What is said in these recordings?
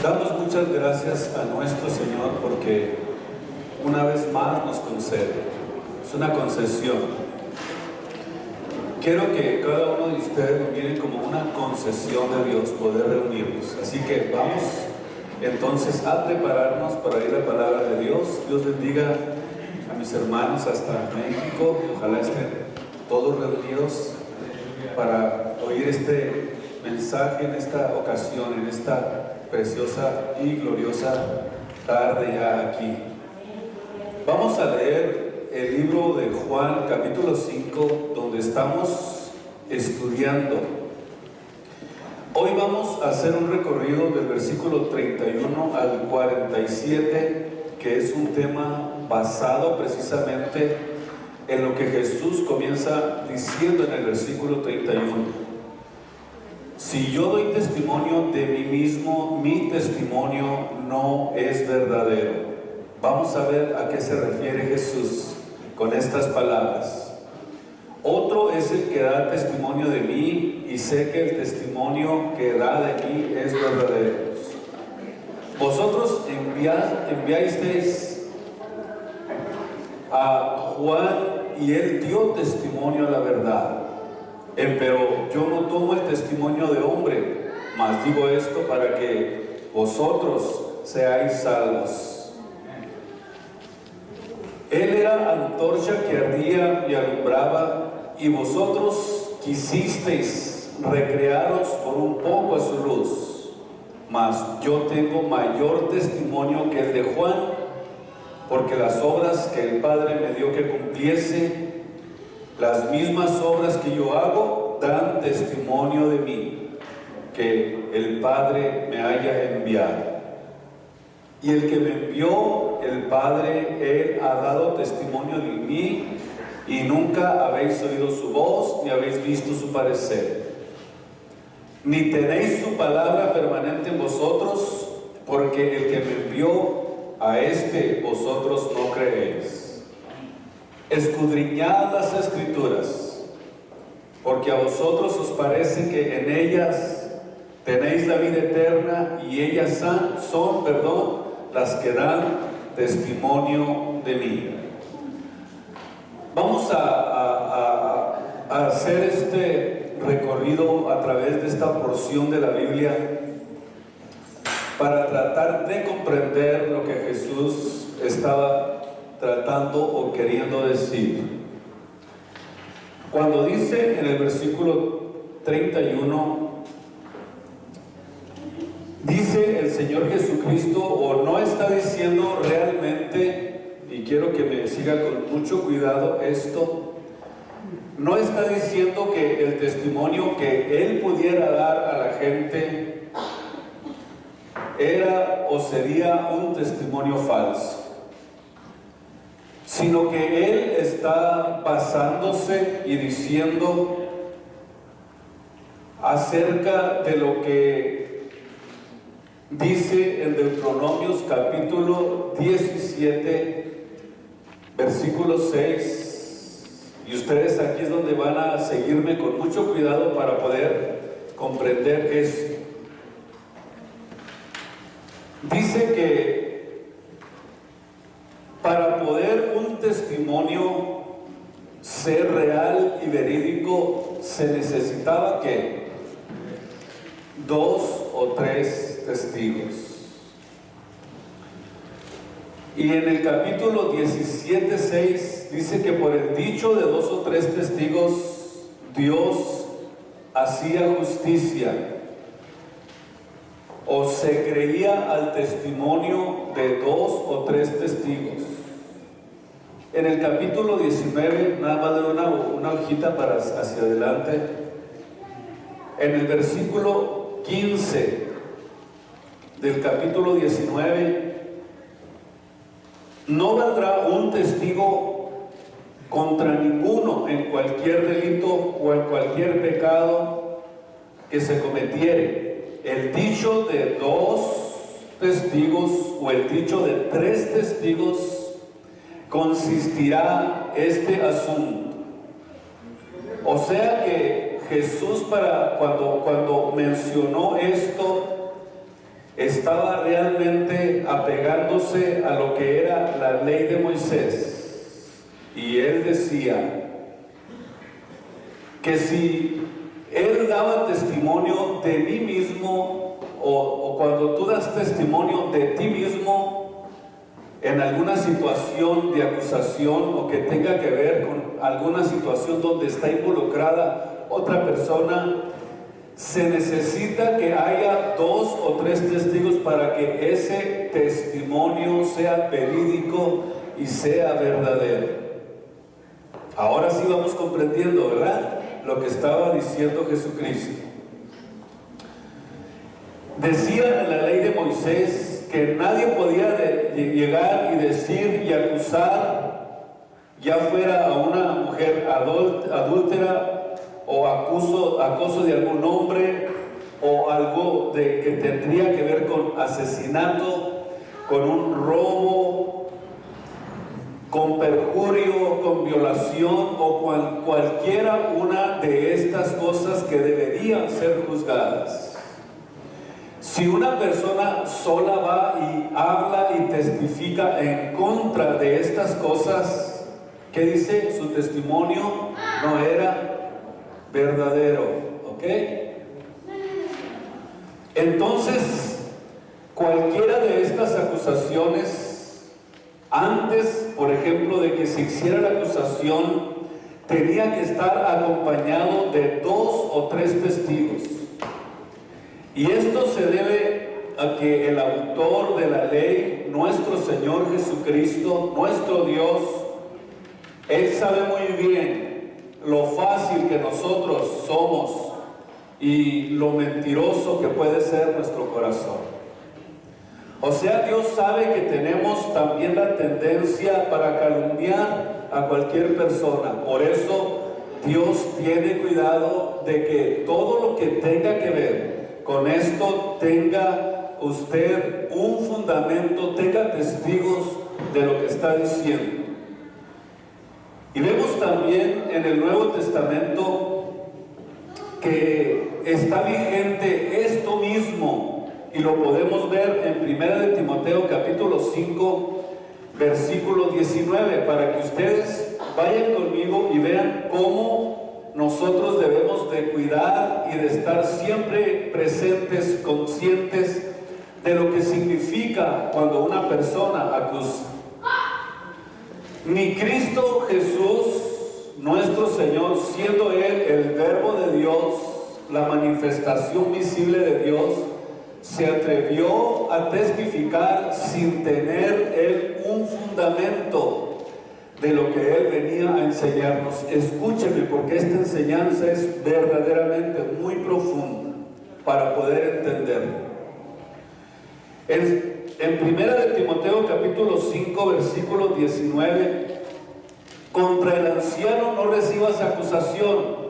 Damos muchas gracias a nuestro Señor porque una vez más nos concede. Es una concesión. Quiero que cada uno de ustedes lo miren como una concesión de Dios, poder reunirnos. Así que vamos entonces a prepararnos para oír la palabra de Dios. Dios bendiga a mis hermanos hasta México. Ojalá estén todos reunidos para oír este mensaje en esta ocasión, en esta preciosa y gloriosa tarde ya aquí. Vamos a leer el libro de Juan, capítulo 5, donde estamos estudiando. Hoy vamos a hacer un recorrido del versículo 31 al 47, que es un tema basado precisamente en lo que Jesús comienza diciendo en el versículo 31. Si yo doy testimonio de mí mismo, mi testimonio no es verdadero. Vamos a ver a qué se refiere Jesús con estas palabras. Otro es el que da testimonio de mí, y sé que el testimonio que da de mí es verdadero. Vosotros enviasteis a Juan y él dio testimonio a la verdad. Pero yo no tomo el testimonio de hombre, mas digo esto para que vosotros seáis salvos. Él era antorcha que ardía y alumbraba, y vosotros quisisteis recrearos por un poco a su luz. Mas yo tengo mayor testimonio que el de Juan, porque las obras que el Padre me dio que cumpliese, las mismas obras que yo hago dan testimonio de mí, que el Padre me haya enviado. Y el que me envió, el Padre, Él ha dado testimonio de mí, y nunca habéis oído su voz, ni habéis visto su parecer. Ni tenéis su palabra permanente en vosotros, porque el que me envió, a este vosotros no creéis. Escudriñad las Escrituras, porque a vosotros os parece que en ellas tenéis la vida eterna, y ellas son las que dan testimonio de mí. Vamos a hacer este recorrido a través de esta porción de la Biblia para tratar de comprender lo que Jesús estaba tratando o queriendo decir. Cuando dice en el versículo 31, dice el Señor Jesucristo, o no está diciendo realmente, y quiero que me siga con mucho cuidado esto, no está diciendo que el testimonio que Él pudiera dar a la gente era o sería un testimonio falso, sino que Él está basándose y diciendo acerca de lo que dice en Deuteronomios capítulo 17, versículo 6, y ustedes aquí es donde van a seguirme con mucho cuidado para poder comprender esto. Dice que para poder un testimonio ser real y verídico, se necesitaba que 2 o 3 testigos. Y en el capítulo 17:6 dice que por el dicho de 2 o 3 testigos Dios hacía justicia, o se creía al testimonio de 2 o 3 testigos. En el capítulo 19, nada más de una hojita para hacia adelante, en el versículo 15 del capítulo 19, no valdrá un testigo contra ninguno en cualquier delito o en cualquier pecado que se cometiere. El dicho de 2 testigos o el dicho de 3 testigos consistirá este asunto. O sea que Jesús, cuando mencionó esto, estaba realmente apegándose a lo que era la ley de Moisés. Y él decía que si él daba testimonio de mí mismo, o cuando tú das testimonio de ti mismo en alguna situación de acusación o que tenga que ver con alguna situación donde está involucrada otra persona, se necesita que haya 2 o 3 testigos para que ese testimonio sea verídico y sea verdadero. Ahora sí vamos comprendiendo, ¿verdad?, lo que estaba diciendo Jesucristo. Decía en la ley de Moisés que nadie podía llegar y decir y acusar, ya fuera a una mujer adúltera, o acoso de algún hombre, o algo que tendría que ver con asesinato, con un robo, con perjurio, con violación, o cualquiera una de estas cosas que deberían ser juzgadas. Si una persona sola va y habla y testifica en contra de estas cosas, ¿qué dice? Su testimonio no era verdadero, ¿ok? Entonces, cualquiera de estas acusaciones, antes, por ejemplo, de que se hiciera la acusación, tenía que estar acompañado de 2 o 3 testigos. Y esto se debe a que el autor de la ley, nuestro Señor Jesucristo, nuestro Dios, Él sabe muy bien lo fácil que nosotros somos y lo mentiroso que puede ser nuestro corazón. O sea, Dios sabe que tenemos también la tendencia para calumniar a cualquier persona. Por eso Dios tiene cuidado de que todo lo que tenga que ver con esto tenga usted un fundamento, tenga testigos de lo que está diciendo. Y vemos también en el Nuevo Testamento que está vigente esto mismo, y lo podemos ver en 1 de Timoteo capítulo 5 versículo 19, para que ustedes vayan conmigo y vean cómo nosotros debemos de cuidar y de estar siempre presentes, conscientes de lo que significa cuando una persona acusa. Ni Cristo Jesús, nuestro Señor, siendo Él el Verbo de Dios, la manifestación visible de Dios, se atrevió a testificar sin tener Él un fundamento de lo que Él venía a enseñarnos. Escúcheme, porque esta enseñanza es verdaderamente muy profunda para poder entenderlo. En 1 de Timoteo capítulo 5 versículo 19, contra el anciano no recibas acusación.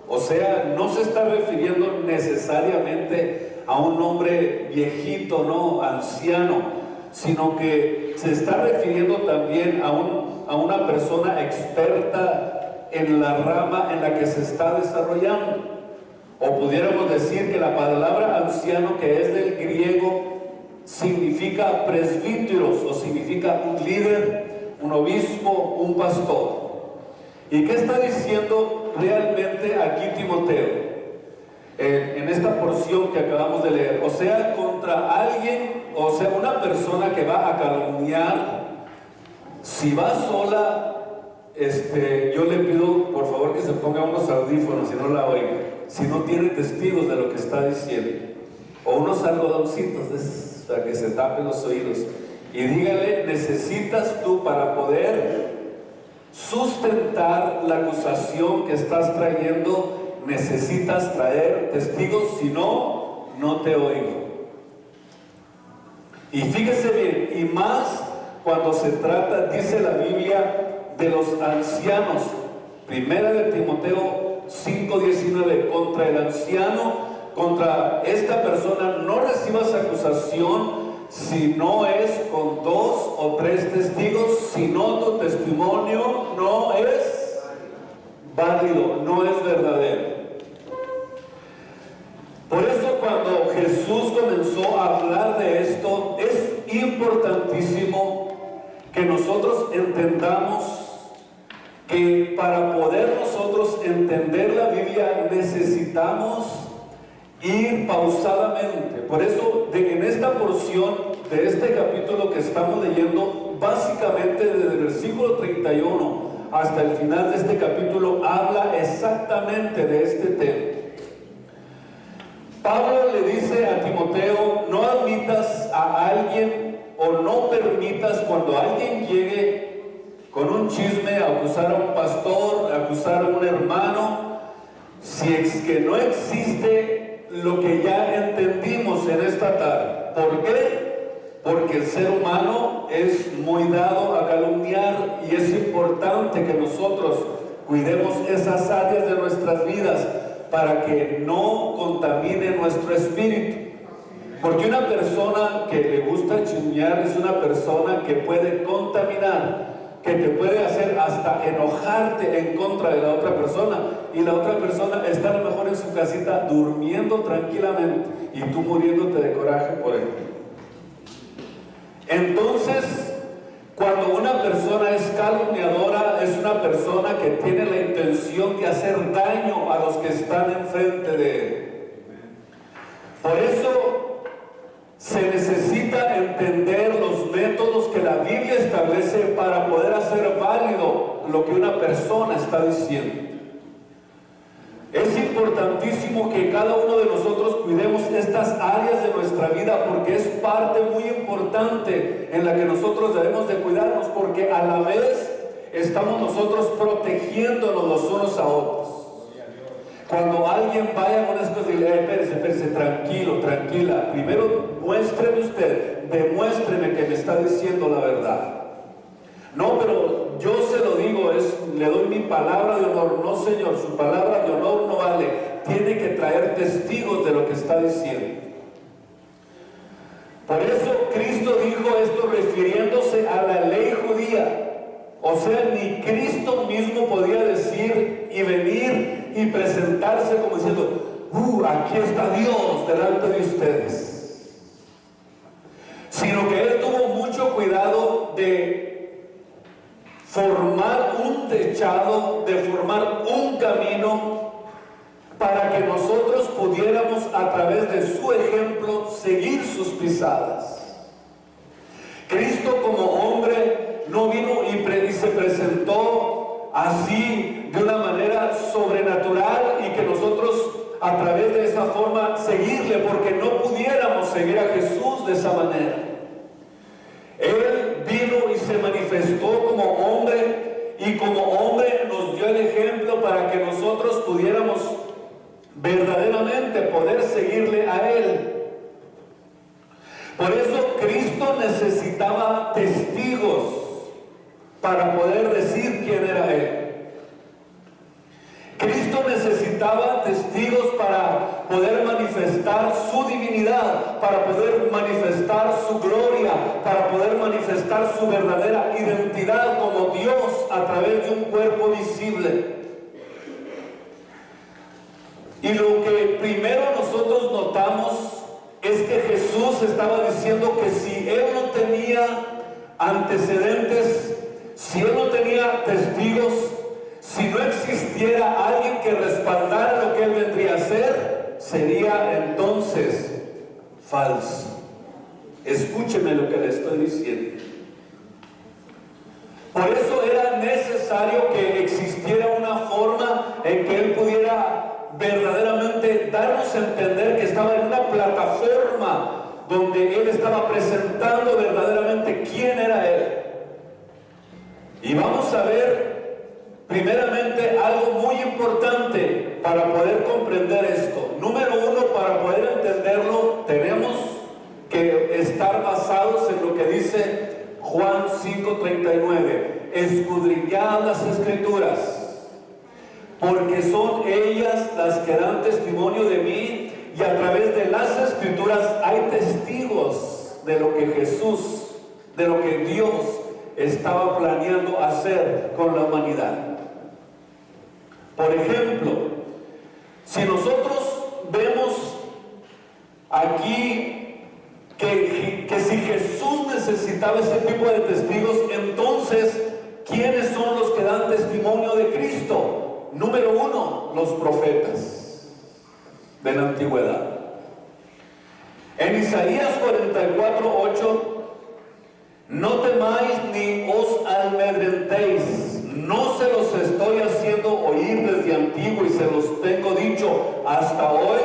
O sea, no se está refiriendo necesariamente a un hombre viejito, no, anciano, sino que se está refiriendo también a una persona experta en la rama en la que se está desarrollando. O pudiéramos decir que la palabra anciano, que es del griego, significa presbíteros, o significa un líder, un obispo, un pastor. ¿Y qué está diciendo realmente aquí Timoteo en esta porción que acabamos de leer? O sea, contra alguien, o sea, una persona que va a calumniar, si va sola, yo le pido por favor que se ponga unos audífonos si no la oiga, si no tiene testigos de lo que está diciendo, o unos algodoncitos de esos, para que se tapen los oídos, y dígale: necesitas tú, para poder sustentar la acusación que estás trayendo, necesitas traer testigos, si no, no te oigo. Y fíjese bien, y más cuando se trata, dice la Biblia, de los ancianos. 1 de Timoteo 5:19, contra el anciano, contra esta persona no recibas acusación si no es con 2 o 3 testigos, si no tu testimonio no es válido, no es verdadero. Por eso cuando Jesús Jesús comenzó a hablar de esto, es importantísimo que nosotros entendamos que para poder nosotros entender la Biblia necesitamos ir pausadamente. Por eso, en esta porción de este capítulo que estamos leyendo, básicamente desde el versículo 31 hasta el final de este capítulo, habla exactamente de este tema. Pablo le dice a Timoteo: no admitas a alguien o no permitas cuando alguien llegue con un chisme a acusar a un pastor, a acusar a un hermano, si es que no existe lo que ya entendimos en esta tarde. ¿Por qué? Porque el ser humano es muy dado a calumniar, y es importante que nosotros cuidemos esas áreas de nuestras vidas para que no contamine nuestro espíritu. Porque una persona que le gusta chismear es una persona que puede contaminar, que te puede hacer hasta enojarte en contra de la otra persona, y la otra persona está a lo mejor en su casita durmiendo tranquilamente y tú muriéndote de coraje por él. Entonces, cuando una persona es calumniadora, es una persona que tiene la intención de hacer daño a los que están enfrente de él. Por eso se necesita entender los métodos que la Biblia establece para poder hacer válido lo que una persona está diciendo. Es importantísimo que cada uno de nosotros cuidemos estas áreas de nuestra vida, porque es parte muy importante en la que nosotros debemos de cuidarnos, porque a la vez estamos nosotros protegiéndonos los unos a otros. Cuando alguien vaya con unas cosas y le dice: espérese, tranquilo, tranquila, primero muéstreme usted, demuéstreme que me está diciendo la verdad. No, pero yo se lo digo, le doy mi palabra de honor. No, señor, su palabra de honor no vale. Tiene que traer testigos de lo que está diciendo. Por eso Cristo dijo esto refiriéndose a la ley judía. O sea, ni Cristo mismo podía decir y venir y presentarse como diciendo: aquí está Dios delante de ustedes. Sino que Él tuvo mucho cuidado de formar un techado, de formar un camino para que nosotros pudiéramos, a través de su ejemplo, seguir sus pisadas. Cristo, como hombre, no vino y se presentó así de una manera sobrenatural y que nosotros a través de esa forma seguirle, porque no pudiéramos seguir a Jesús de esa manera. Él vino y se manifestó como hombre, y como hombre nos dio el ejemplo para que nosotros pudiéramos verdaderamente poder seguirle a Él. Por eso Cristo necesitaba testigos para poder decir quién era Él. Cristo necesitaba testigos para poder manifestar su divinidad, para poder manifestar su gloria, para poder manifestar su verdadera identidad como Dios a través de un cuerpo visible. Y lo que primero nosotros notamos es que Jesús estaba diciendo que si Él no tenía antecedentes, si Él no tenía testigos, si no existiera alguien que respaldara lo que Él vendría a hacer, sería entonces falso. Escúcheme lo que le estoy diciendo. Por eso era necesario que existiera una forma en que Él pudiera verdaderamente darnos a entender que estaba en una plataforma donde Él estaba presentando verdaderamente quién era Él. Y vamos a ver primeramente algo muy importante para poder comprender esto. Número uno, para poder entenderlo, tenemos que estar basados en lo que dice Juan 5:39. Escudriñad las Escrituras, porque son ellas las que dan testimonio de mí, y a través de las Escrituras hay testigos de lo que Jesús, de lo que Dios estaba planeando hacer con la humanidad. Por ejemplo, si nosotros vemos aquí aquí que si Jesús necesitaba ese tipo de testigos, entonces, ¿quiénes son los que dan testimonio de Cristo? Número uno, los profetas de la antigüedad. En Isaías 44:8, no temáis ni os amedrentéis, no se los estoy haciendo oír desde antiguo y se los tengo dicho hasta hoy.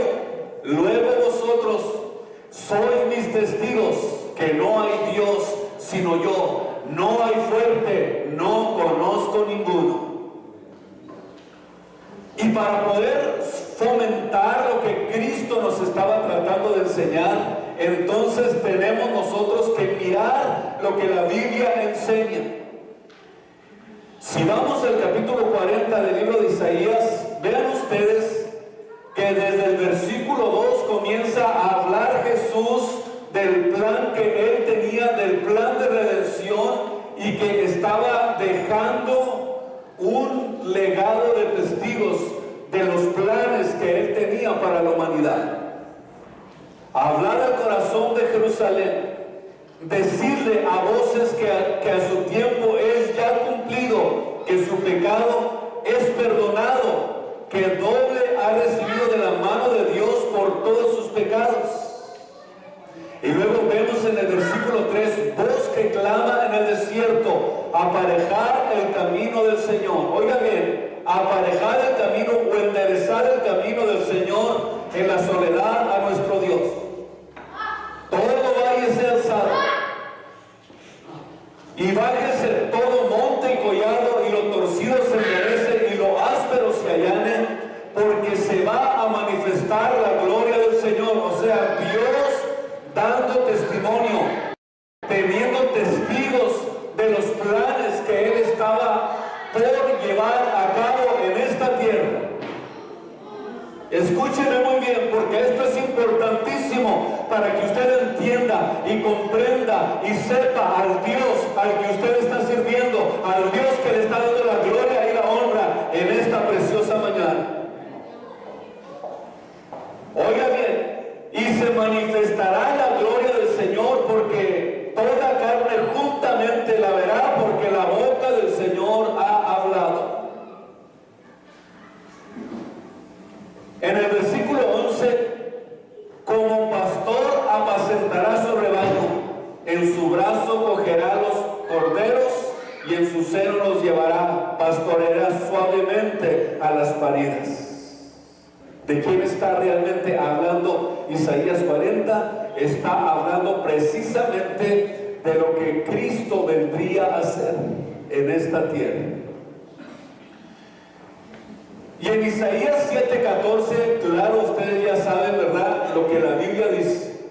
Luego vosotros sois mis testigos que no hay Dios sino yo, no hay fuerte, no conozco ninguno. Y para poder fomentar lo que Cristo nos estaba tratando de enseñar, entonces tenemos nosotros que mirar lo que la Biblia enseña. Si vamos al capítulo 40 del libro de Isaías, vean ustedes que desde el versículo 2 comienza a hablar Jesús del plan que Él tenía, del plan de redención, y que estaba dejando un legado de testigos de los planes que Él tenía para la humanidad. Hablar al corazón de Jerusalén, decirle a voces que a su tiempo es ya cumplido, que su pecado es perdonado, que doble ha recibido de la mano de Dios por todos sus pecados. Y luego vemos en el versículo 3, voz que clama en el desierto, aparejar el camino del Señor. Oiga bien, aparejar el camino o enderezar el camino del Señor en la soledad a nuestro Dios. Todo valle sea alzado, y bájese todo monte y collado, y lo torcido se enderece y lo áspero se allane, porque se va a manifestar la gloria del Señor. O sea, Dios dando testimonio, teniendo testigos de los planes que Él estaba por llevar a cabo en esta tierra. Escúcheme muy bien, porque esto es importantísimo para que usted entienda y comprenda y sepa al Dios al que usted está sirviendo, al Dios que le está dando la gloria y la honra en esta preciosa mañana. Oiga bien, y se manifestará la gloria del Señor, porque toda carne juntamente la verá, porque la boca del Señor ha hablado. En el versículo 11, como pastor apacentará su rebaño, en su brazo cogerá los corderos y en su seno los llevará, pastoreará suavemente a las paridas. ¿De quién está realmente hablando Isaías 40? Está hablando precisamente de lo que Cristo vendría a hacer en esta tierra. Y en Isaías 7:14, claro, ustedes ya saben, ¿verdad?, lo que la Biblia dice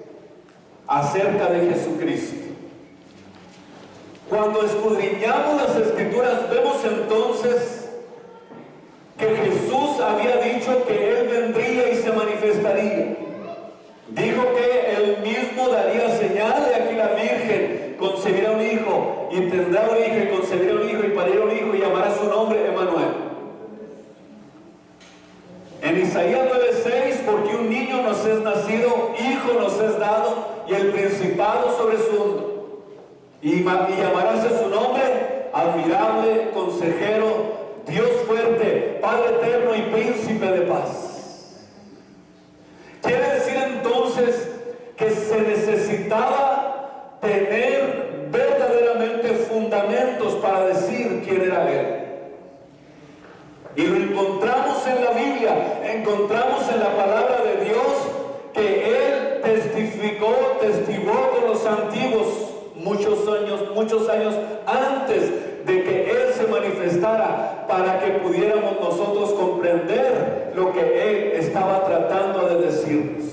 acerca de Jesucristo. Cuando escudriñamos las Escrituras, vemos entonces que Jesús había dicho que Él vendría y se manifestaría. Dijo que Él mismo daría señal, de aquí la Virgen concebirá un hijo, y tendrá un hijo, y concebirá un hijo, y parirá un hijo, y llamará su nombre Emmanuel. En Isaías 9:6, porque un niño nos es nacido, hijo nos es dado, y el principado sobre su hombro. Y llamaráse su nombre, admirable, consejero, Dios fuerte, Padre eterno y príncipe de paz. Quiere decir entonces que se necesitaba tener verdaderamente fundamentos para decir quién era Él. Y lo encontramos en la Biblia, encontramos en la palabra de Dios que Él testiguó con los antiguos muchos años antes de que Él se manifestara, para que pudiéramos nosotros comprender lo que Él estaba tratando de decirnos.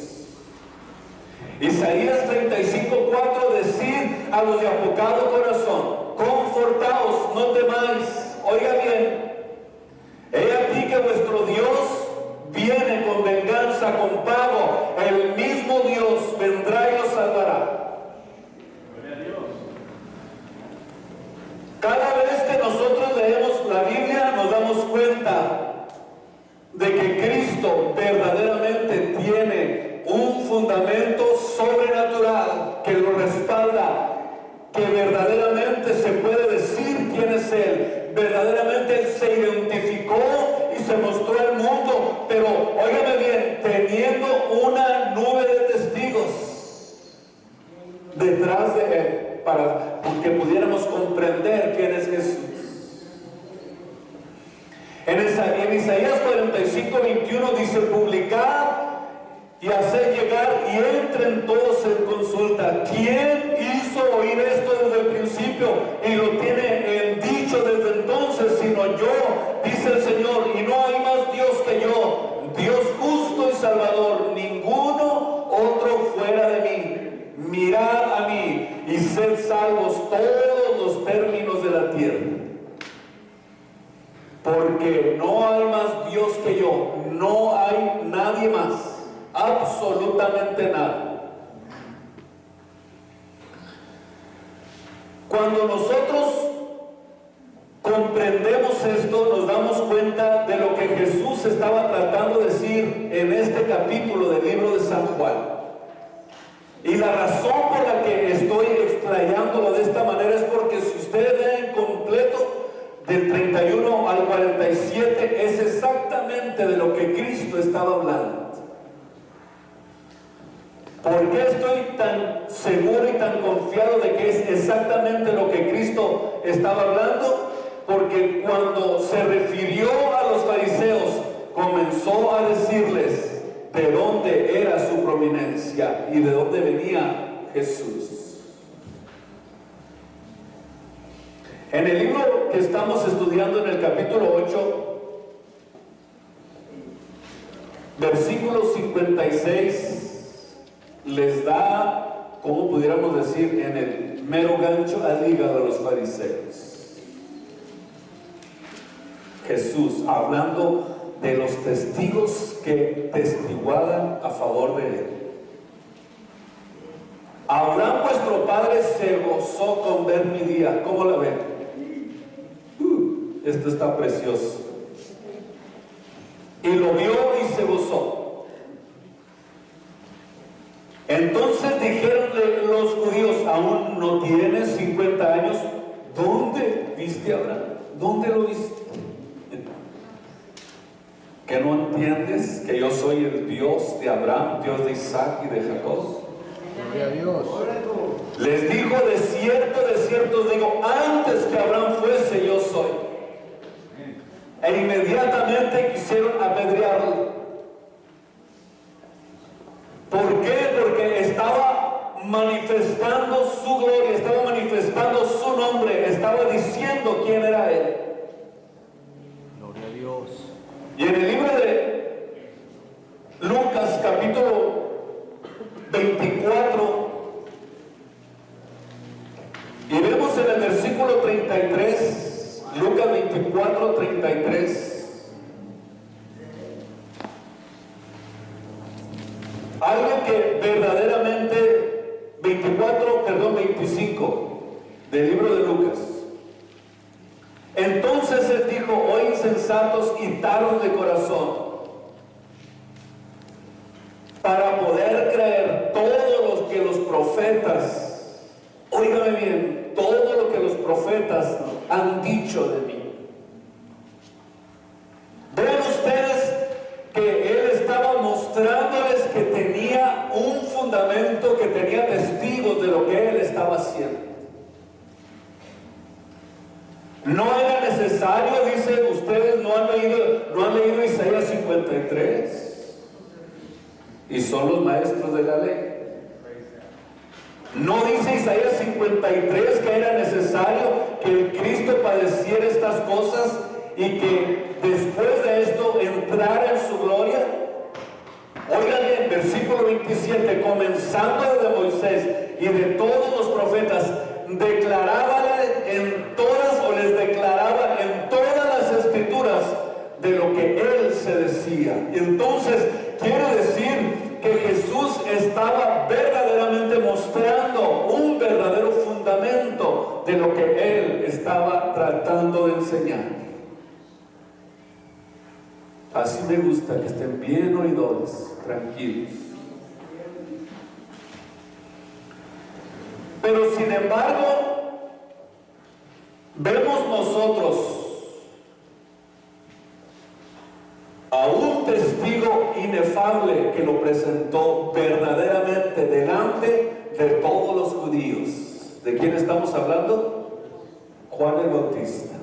Isaías 35:4, decid a los de apocado corazón, confortaos, no temáis. Oiga bien, he aquí que vuestro Dios viene con venganza, con pago. El mismo Dios vendrá y los salvará. Cada vez que nosotros leemos la Biblia, nos damos cuenta de que Cristo verdaderamente tiene un fundamento respalda, que verdaderamente se puede decir quién es Él. Verdaderamente Él se identificó y se mostró al mundo, pero óigame bien, teniendo una nube de testigos detrás de Él, para que pudiéramos comprender quién es Jesús. En Isaías 45:21 dice: publicad y hacer llegar y entren todos en consulta. ¿Quién hizo oír esto desde el principio y lo tiene en dicho desde entonces, sino yo? Dice el Señor, y no hay más Dios que yo, Dios justo y salvador, ninguno otro fuera de mí. Mirad a mí y sed salvos todos los términos de la tierra. Porque no hay más Dios que yo, no hay nadie más. Absolutamente nada. Cuando nosotros comprendemos esto, nos damos cuenta de lo que Jesús estaba tratando de decir en este capítulo del libro de San Juan. Y la razón por la que estoy explayándolo de esta manera es porque si ustedes ven en completo del 31 al 47 es exactamente de lo que Cristo estaba hablando. ¿Por qué estoy tan seguro y tan confiado de que es exactamente lo que Cristo estaba hablando? Porque cuando se refirió a los fariseos, comenzó a decirles de dónde era su prominencia y de dónde venía Jesús. En el libro que estamos estudiando, en el capítulo 8, versículo 56, les da, como pudiéramos decir, en el mero gancho al hígado a los fariseos. Jesús hablando de los testigos que testiguaban a favor de Él. Abraham vuestro padre se gozó con ver mi día. ¿Cómo la ven? Esto está precioso. Y lo vio y se gozó. Entonces dijeronle los judíos: ¿aún no tienes 50 años? ¿Dónde viste a Abraham? ¿Dónde lo viste? ¿Que no entiendes que yo soy el Dios de Abraham, Dios de Isaac y de Jacob? Gloria a Dios. Les dijo: de cierto os digo, antes que Abraham fuese, yo soy. E inmediatamente quisieron apedrearlo. ¿Por qué? Porque estaba manifestando su gloria, estaba manifestando su nombre, estaba diciendo quién era Él. Gloria a Dios. Y en el libro de Lucas, capítulo 24, y vemos en el versículo 33, Lucas 24, 33. Algo que verdaderamente, 25 del libro de Lucas. Entonces él dijo: oh insensatos y tardos de corazón, para poder creer todo lo que los profetas, óigame bien, todo lo que los profetas han dicho de mí. Vean ustedes que él estaba mostrándoles que tenía un fundamento, que tenía testigos de lo que él estaba haciendo. No era necesario, dice, ustedes no han leído Isaías 53 y son los maestros de la ley. No dice Isaías 53 que era necesario que el Cristo padeciera estas cosas y que después de esto entrara en su gloria. Oigan bien, versículo 27, comenzando desde Moisés y de todos los profetas, les declaraba en todas las escrituras de lo que él se decía. Entonces quiere decir que Jesús estaba verdaderamente mostrando un verdadero fundamento de lo que él estaba tratando de enseñar. Así me gusta que estén bien oidores, tranquilos. embargo, vemos nosotros a un testigo inefable que lo presentó verdaderamente delante de todos los judíos. ¿De quién estamos hablando? Juan el Bautista.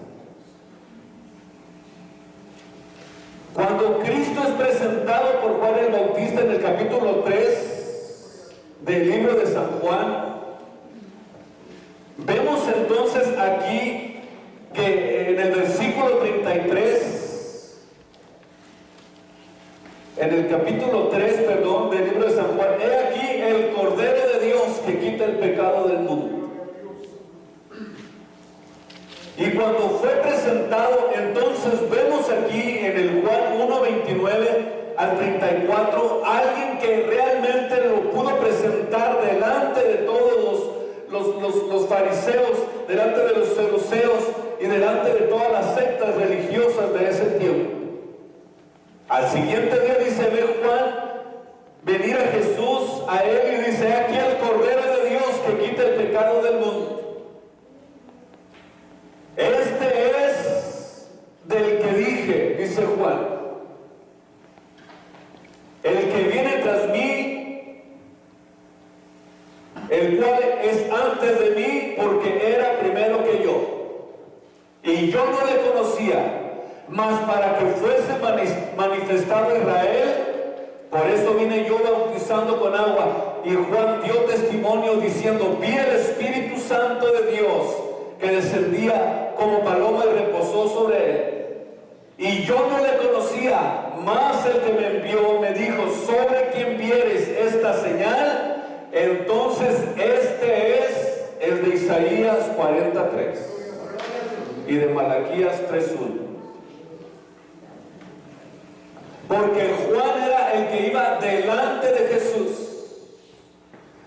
Cuando Cristo es presentado por Juan el Bautista en el capítulo 3 del libro de San Juan, vemos entonces aquí que en el versículo 33, en el capítulo 3, perdón, del libro de San Juan, he aquí el Cordero de Dios que quita el pecado del mundo. Y cuando fue presentado, entonces vemos aquí en el Juan 1:29 al 34, alguien que realmente lo pudo presentar delante de todos los fariseos, delante de los saduceos y delante de todas las sectas religiosas de ese tiempo. Al siguiente día dice, ve Juan venir a Jesús, a él, y dice, aquí el Cordero de Dios que quita el pecado del mundo. Este es del que dije, dice Juan, el que viene tras mí, el cual es antes de mí, porque era primero que yo. Y yo no le conocía, mas para que fuese manifestado Israel, por eso vine yo bautizando con agua. Y Juan dio testimonio diciendo, vi el Espíritu Santo de Dios, que descendía como paloma y reposó sobre él. Y yo no le conocía, mas el que me envió me dijo, sobre quien vieres esta señal, entonces este es el de Isaías 43 y de Malaquías 3:1. Porque Juan era el que iba delante de Jesús.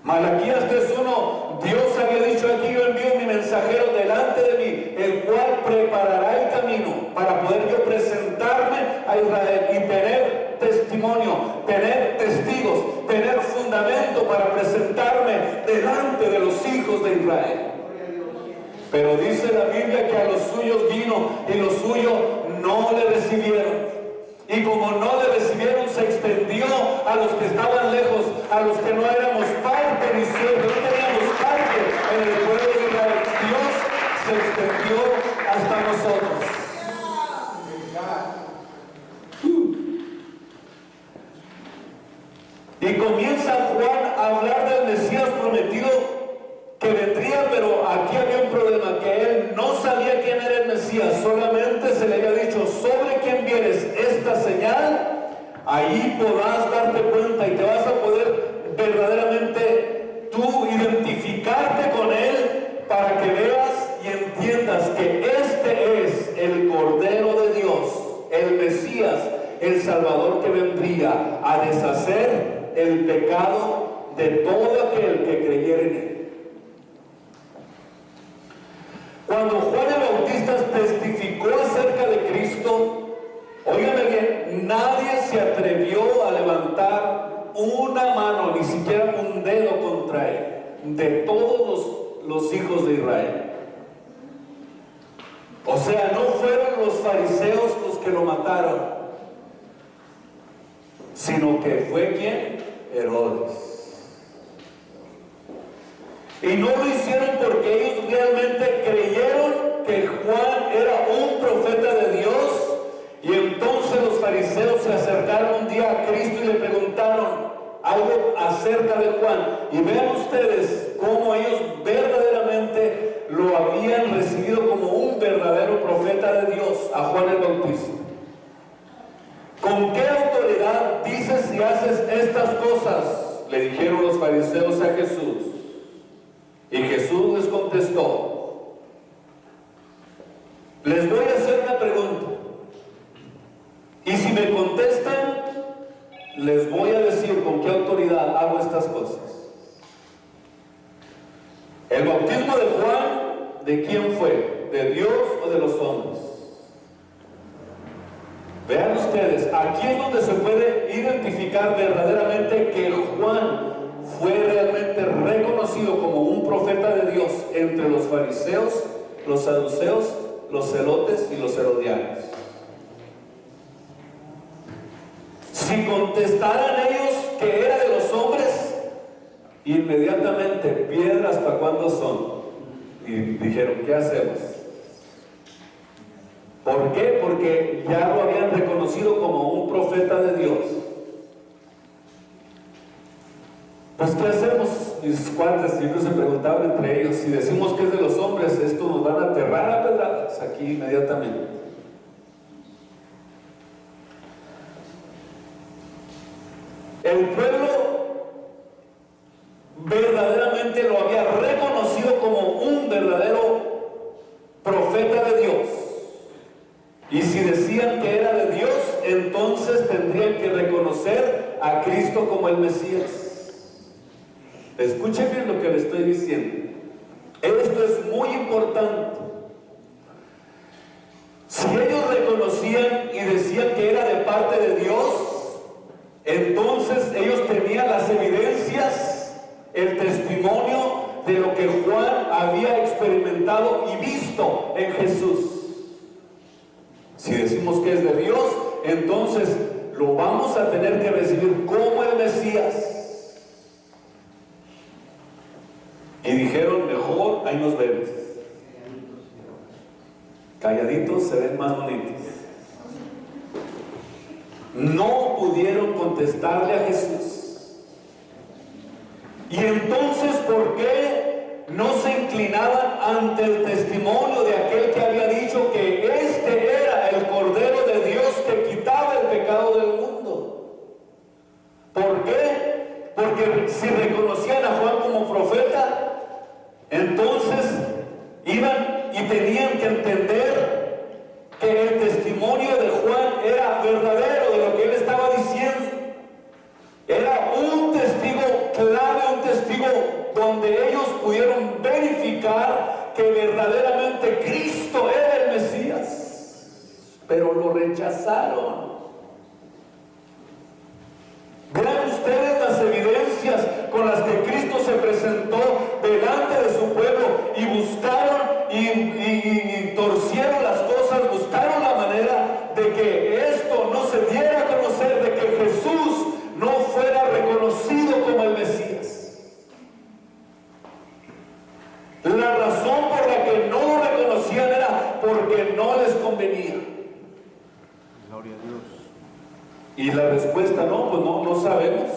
Malaquías 3:1, Dios había dicho, aquí yo envío mi mensajero delante de mí, el cual preparará el camino para poder yo presentarme a Israel y tener testimonio, tener testigos, tener fundamento para presentarme delante de los hijos de Israel. Pero dice la Biblia que a los suyos vino y los suyos no le recibieron. Y como no le recibieron, se extendió a los que estaban lejos, a los que no éramos parte ni suerte, no teníamos parte en el pueblo de Israel. Dios se extendió hasta nosotros. Y comienza Juan a hablar del Mesías prometido que vendría, pero aquí había un problema, que él no sabía quién era el Mesías, solamente se le había dicho, sobre quien vieres esta señal, ahí podrás darte cuenta y te vas a poder verdaderamente tú identificarte con él para que veas y entiendas que este es el Cordero de Dios, el Mesías, el Salvador que vendría a deshacer el pecado de todo aquel que creyera en él. Cuando Juan el Bautista testificó acerca de Cristo, óigame bien, nadie se atrevió a levantar una mano, ni siquiera un dedo contra él, de todos los hijos de Israel. O sea, no fueron los fariseos los que lo mataron, sino que fue ¿quién? Herodes. Y no lo hicieron porque ellos realmente creyeron que Juan era un profeta de Dios. Y entonces los fariseos se acercaron un día a Cristo y le preguntaron algo acerca de Juan. Y vean ustedes cómo ellos verdaderamente lo habían recibido como un verdadero profeta de Dios, a Juan el Bautista. ¿Con qué autoridad dices y haces estas cosas?, le dijeron los fariseos a Jesús. Y Jesús les contestó, les voy a hacer una pregunta, y si me contestan, les voy a decir con qué autoridad hago estas cosas. ¿El bautismo de Juan, de quién fue? ¿De Dios o de los hombres? Vean ustedes, aquí es donde se puede identificar verdaderamente que Juan fue realmente reconocido como un profeta de Dios entre los fariseos, los saduceos, los celotes y los herodianos. Si contestaran ellos que era de los hombres, inmediatamente, ¿piedras para cuándo son? Y dijeron, ¿qué hacemos? ¿Por qué? Porque ya lo habían reconocido como un profeta de Dios. Pues, ¿qué hacemos? Mis cuates siempre se preguntaban entre ellos, si decimos que es de los hombres, esto nos van a aterrar a pedradas aquí inmediatamente. El pueblo verdaderamente lo había reconocido como un verdadero profeta de Dios. Y si decían que era de Dios, entonces tendrían que reconocer a Cristo como el Mesías. Escuchen bien lo que le estoy diciendo. Esto es muy importante. Si ellos reconocían y decían que era de parte de Dios, entonces ellos tenían las evidencias, el testimonio de lo que Juan había experimentado y visto en Jesús. Si decimos que es de Dios, entonces lo vamos a tener que recibir como el Mesías. Y dijeron, mejor, ahí nos vemos. Calladitos se ven más bonitos. No pudieron contestarle a Jesús. Y entonces, ¿por qué no se inclinaban ante el testimonio de aquel que había dicho que este era el Cordero de Dios que quitaba el pecado del mundo? ¿Por qué? Porque si reconocían a Juan como profeta, entonces iban y tenían que entender que el testimonio de Juan era verdadero de lo que él estaba diciendo. Era un testigo clave, un testigo donde ellos pudieron verificar que verdaderamente Cristo era el Mesías, pero lo rechazaron. Vean ustedes las evidencias con las que Cristo se presentó delante de su pueblo y buscaron y torcieron las cosas, buscaron la manera de que esto no se diera a conocer, de que Jesús no fuera reconocido como el Mesías. La razón por la que no lo reconocían era porque no les convenía. Gloria a Dios. Y la respuesta, no, pues no sabemos.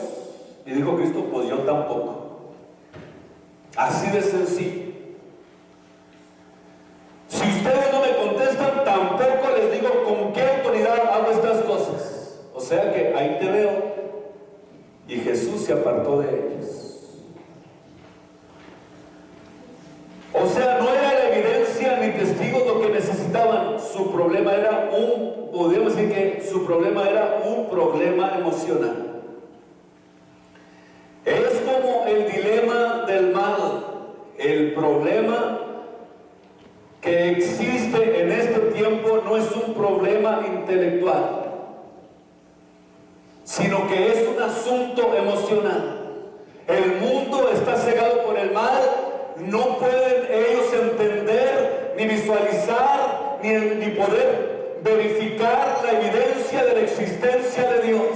Y dijo Cristo, pues yo tampoco. Así de sencillo. Si ustedes no me contestan, tampoco les digo con qué autoridad hago estas cosas. O sea que ahí te veo. Y Jesús se apartó de ellos. O sea, no era la evidencia ni testigos lo que necesitaban. Su problema era podríamos decir que su problema era un problema emocional. Es como el dilema del mal, el problema que existe en este tiempo no es un problema intelectual, sino que es un asunto emocional. El mundo está cegado por el mal, no pueden ellos entender, ni visualizar, ni poder verificar la evidencia de la existencia de Dios.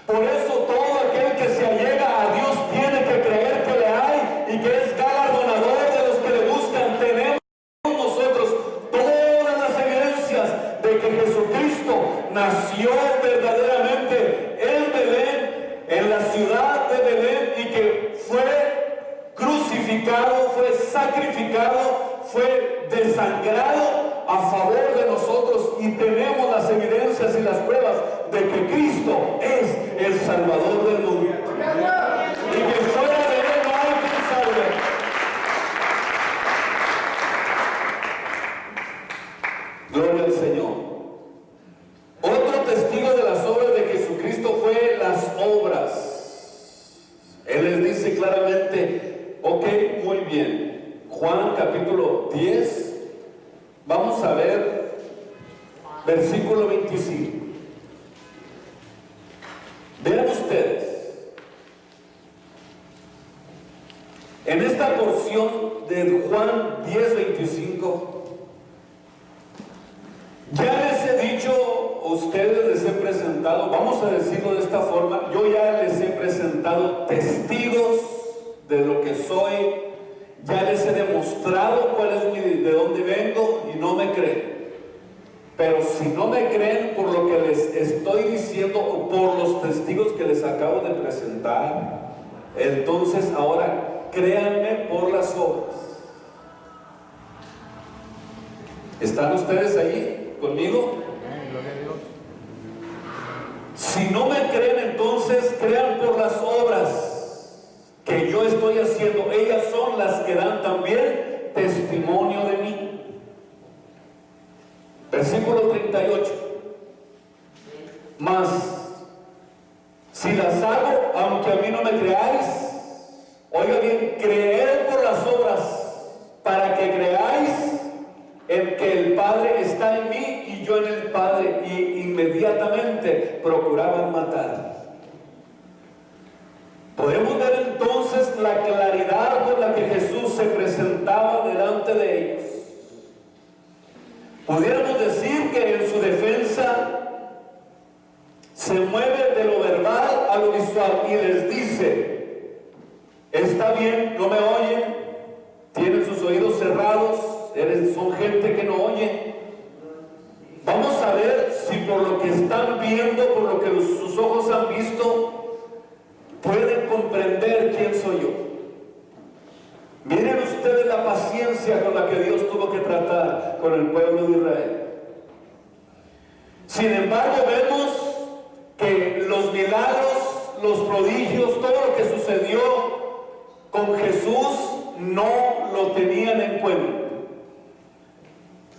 Por eso todo aquel que se allega a Dios tiene que creer que le hay y que es galardonador de los que le buscan. Tenemos nosotros todas las evidencias de que Jesucristo nació verdaderamente en Belén, en la ciudad de Belén, y que fue crucificado, fue sacrificado, fue desangrado a favor de nosotros, y tenemos las evidencias y las pruebas de que Cristo es el Salvador del mundo y que fuera de él no hay quien salve. Gloria al Señor. Otro testigo de las obras de Jesucristo fue las obras. Él les dice claramente, ok, muy bien. Juan capítulo 10, vamos a ver versículo 25. Vean ustedes, esta porción de Juan 10:25, ya les he dicho, ustedes les he presentado, vamos a decirlo de esta forma, yo ya les he presentado testigos de lo que soy, ya les he demostrado de dónde vengo y no me creen. Pero si no me creen por lo que les estoy diciendo o por los testigos que les acabo de presentar, entonces ahora créanme por las obras. ¿Están ustedes ahí conmigo? Gloria a Dios. Si no me creen, entonces crean por las obras que yo estoy haciendo. Ellas son las que dan también testimonio de mí. Versículo 38. Mas si las hago, aunque a mí no me creáis, oiga bien, creed por las obras, para que creáis en que el Padre está en mí y yo en el Padre. Y inmediatamente procuraban matar. Podemos ver entonces la claridad con la que Jesús se presentaba delante de ellos. Pudiéramos decir que en su defensa se mueve de lo verbal a lo visual y les dice: está bien, no me oyen, tienen sus oídos cerrados, son gente que no oye. Vamos a ver si por lo que están viendo, por lo que sus ojos han visto, pueden comprender quién soy yo. Miren ustedes la paciencia con la que Dios tuvo que tratar con el pueblo de Israel. Sin embargo, vemos que los milagros, los prodigios, todo lo que sucedió con Jesús no lo tenían en cuenta.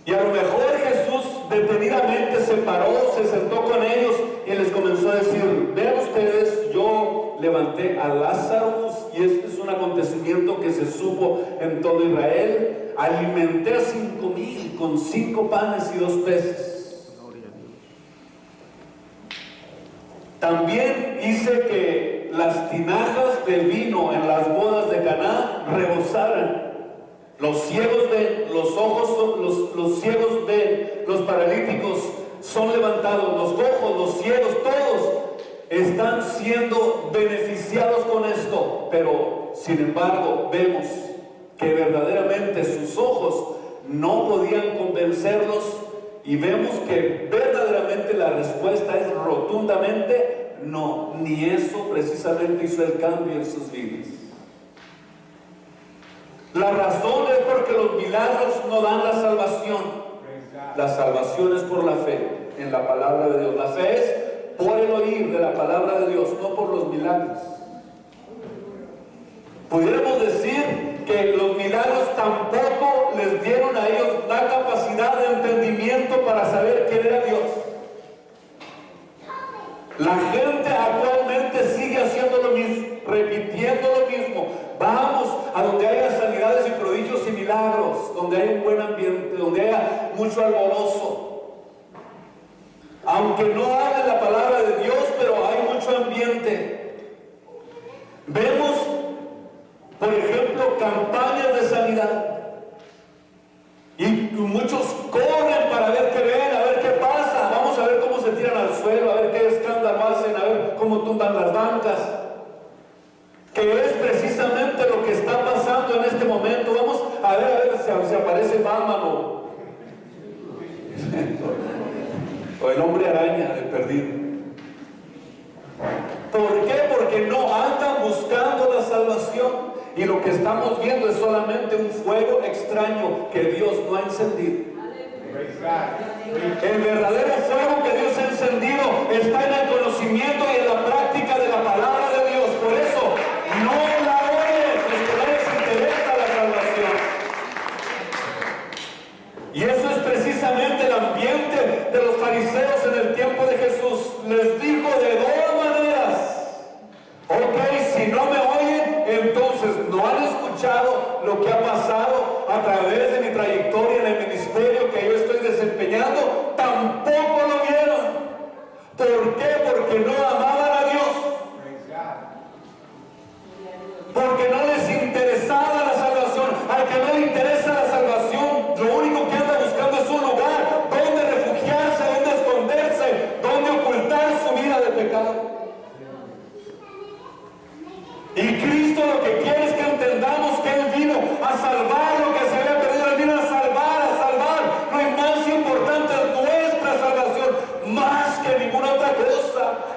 Y a lo mejor Jesús detenidamente se paró, se sentó con ellos y les comenzó a decir: vean ustedes, yo levanté a Lázaro, y este es un acontecimiento que se supo en todo Israel. Alimenté a 5,000 con 5 panes y 2 peces. También hice que las tinajas de vino en las bodas de Caná rebosaran. Los ciegos ven, los ciegos ven, los paralíticos son levantados, los cojos, los ciegos, todos están siendo beneficiados con esto. Pero sin embargo vemos que verdaderamente sus ojos no podían convencerlos, y vemos que verdaderamente la respuesta es rotundamente no. Ni eso precisamente hizo el cambio en sus vidas. La razón es porque los milagros no dan la salvación. La salvación es por la fe en la palabra de Dios. La fe es por el oír de la palabra de Dios, no por los milagros. Pudiéramos decir que los milagros tampoco les dieron a ellos la capacidad de entendimiento para saber quién era Dios. La gente actualmente sigue haciendo lo mismo, repitiendo lo mismo. Vamos a donde haya sanidades y prodigios y milagros, donde haya un buen ambiente, donde haya mucho alborozo. Aunque no hable la palabra de Dios, pero hay mucho ambiente. Vemos, por ejemplo, campañas de sanidad. Y muchos corren para ver qué ven, a ver qué pasa. Vamos a ver cómo se tiran al suelo, a ver qué escándalo hacen, a ver cómo tumban las bancas. Que es precisamente lo que está pasando en este momento. Vamos a ver si aparece Batman o el hombre araña de perdido. ¿Por qué? Porque no andan buscando la salvación. Y lo que estamos viendo es solamente un fuego extraño que Dios no ha encendido. El verdadero fuego que Dios ha encendido está en el conocimiento y en la práctica de la palabra de Dios. Por eso no la oyen, porque no les interesa la salvación. Y eso es precisamente el ambiente de los fariseos en el tiempo de Jesús. Les dijo de 2 maneras: ok, si no me oyen, entonces no han escuchado lo que ha pasado a través de mi trayectoria en el ministerio que yo estoy desempeñando, tampoco lo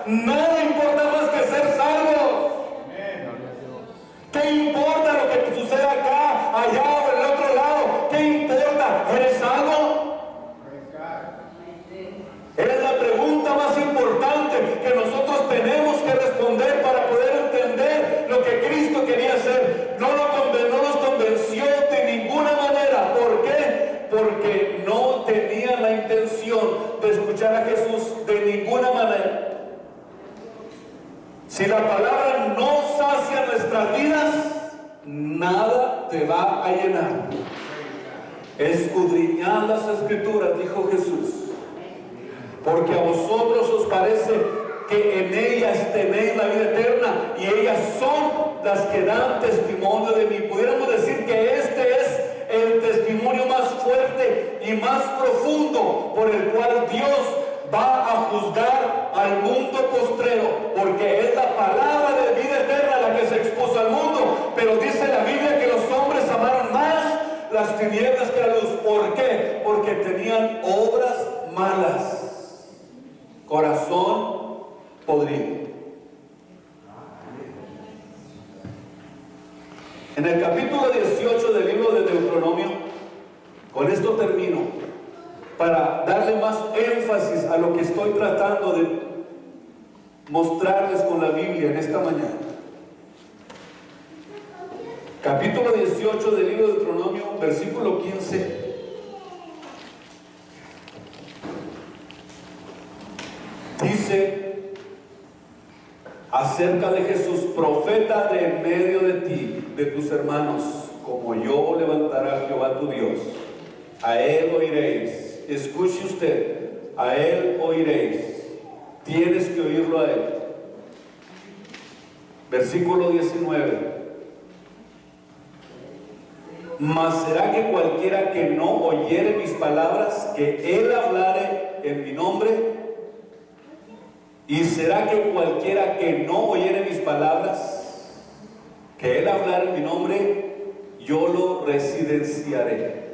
Nada importa más que ser salvos. ¿Qué importa lo que sucede acá, allá o en el otro lado? ¿Qué importa? ¿Eres salvo? Es la pregunta más importante que nosotros tenemos que responder para poder entender lo que Cristo quería hacer. No nos convenció de ninguna manera. ¿Por qué? Porque no tenían la intención de escuchar a Jesús de ninguna manera. Si la palabra no sacia nuestras vidas, nada te va a llenar. Escudriñad las Escrituras, dijo Jesús, porque a vosotros os parece que en ellas tenéis la vida eterna, y ellas son las que dan testimonio de mí. Pudiéramos decir que este es el testimonio más fuerte y más profundo por el cual Dios va a juzgar al mundo postrero, porque es la palabra de vida eterna la que se expuso al mundo. Pero dice la Biblia que los hombres amaron más las tinieblas que la luz. ¿Por qué? Porque tenían obras malas, corazón podrido. En el capítulo 18 del libro de Deuteronomio, con esto termino, para darle más énfasis a lo que estoy tratando de mostrarles con la Biblia en esta mañana. Capítulo 18 del libro de Deuteronomio, versículo 15. Dice acerca de Jesús: profeta de en medio de ti, de tus hermanos, como yo levantará Jehová tu Dios. A él oiréis. Escuche usted, a él oiréis. Tienes que oírlo a él. Versículo 19. Mas será que cualquiera que no oyere mis palabras, que él hablare en mi nombre, y será que cualquiera que no oyere mis palabras, que él hablare en mi nombre, yo lo residenciaré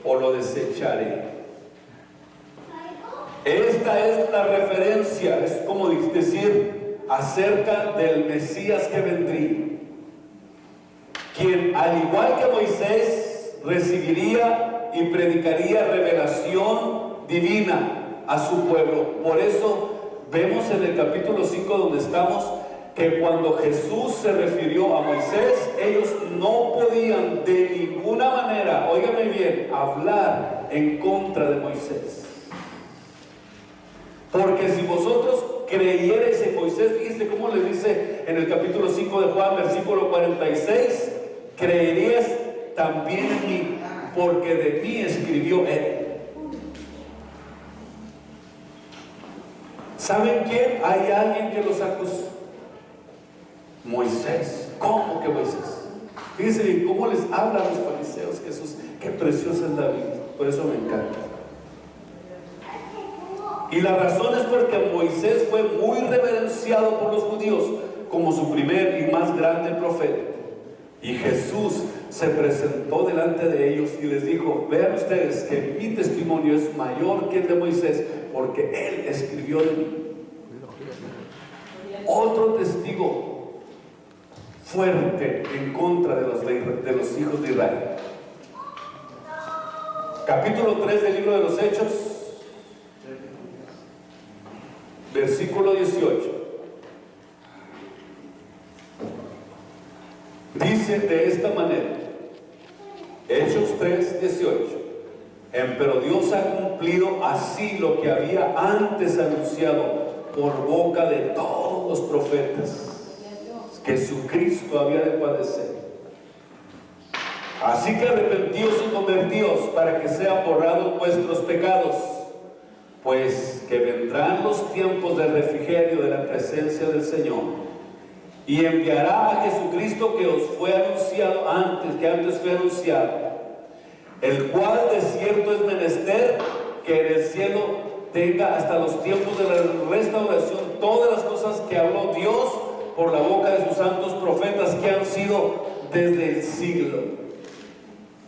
o lo desecharé. Esta es la referencia, es como decir acerca del Mesías que vendría, quien al igual que Moisés recibiría y predicaría revelación divina a su pueblo. Por eso vemos en el capítulo 5 donde estamos, que cuando Jesús se refirió a Moisés, ellos no podían de ninguna manera, óigame bien, hablar en contra de Moisés. Porque si vosotros creyereis en Moisés, fíjense cómo le dice en el capítulo 5 de Juan, versículo 46, creerías también en mí, porque de mí escribió él. ¿Saben quién? Hay alguien que los acusó. Moisés. ¿Cómo que Moisés? Fíjense bien cómo les hablan los fariseos. Jesús, qué preciosa es la Biblia. Por eso me encanta. Y la razón es porque Moisés fue muy reverenciado por los judíos como su primer y más grande profeta. Y Jesús se presentó delante de ellos y les dijo: vean ustedes que mi testimonio es mayor que el de Moisés, porque él escribió de mí. Otro testigo fuerte en contra de los hijos de Israel. Capítulo 3 del libro de los Hechos, versículo 18. Dice de esta manera, Hechos 3, 18: pero Dios ha cumplido así lo que había antes anunciado por boca de todos los profetas, que Jesucristo había de padecer. Así que arrepentíos y convertíos para que sean borrados vuestros pecados, pues que vendrán los tiempos de refrigerio de la presencia del Señor, y enviará a Jesucristo que os fue anunciado antes fue anunciado, el cual de cierto es menester que en el cielo tenga hasta los tiempos de la restauración todas las cosas que habló Dios por la boca de sus santos profetas, que han sido desde el siglo.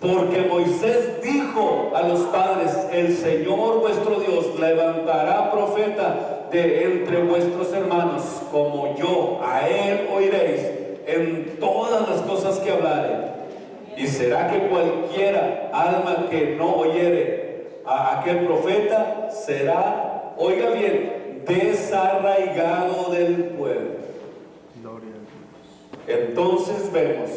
Porque Moisés dijo a los padres: el Señor vuestro Dios levantará profeta de entre vuestros hermanos, como yo. A él oiréis en todas las cosas que hablare. Y será que cualquiera alma que no oyere a aquel profeta será, oiga bien, desarraigado del pueblo. Gloria a Dios. Entonces vemos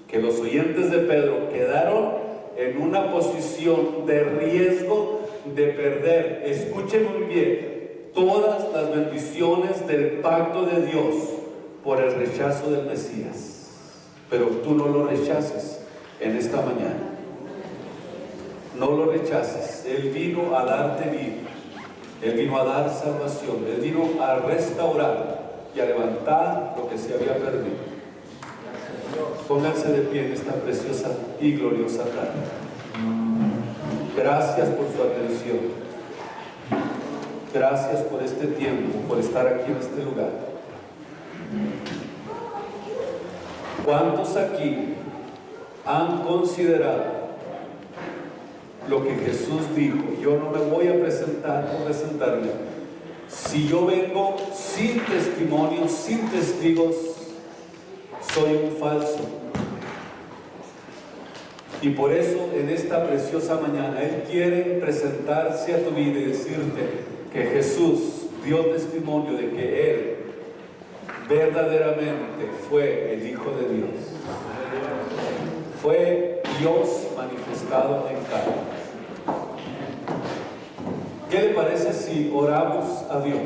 que los oyentes de Pedro quedaron en una posición de riesgo de perder, escuchen muy bien, todas las bendiciones del pacto de Dios por el rechazo del Mesías. Pero tú no lo rechaces en esta mañana. No lo rechaces. Él vino a darte vida. Él vino a dar salvación. Él vino a restaurar y a levantar lo que se había perdido. Pónganse de pie en esta preciosa y gloriosa tarde. Gracias por su atención. Gracias por este tiempo, por estar aquí en este lugar. ¿Cuántos aquí han considerado lo que Jesús dijo? Yo no me voy a presentar por presentarme. Si yo vengo sin testimonio, sin testigos, soy un falso. Y por eso en esta preciosa mañana Él quiere presentarse a tu vida y decirte que Jesús dio testimonio de que Él verdaderamente fue el Hijo de Dios. Fue Dios manifestado en carne. ¿Qué le parece si oramos a Dios?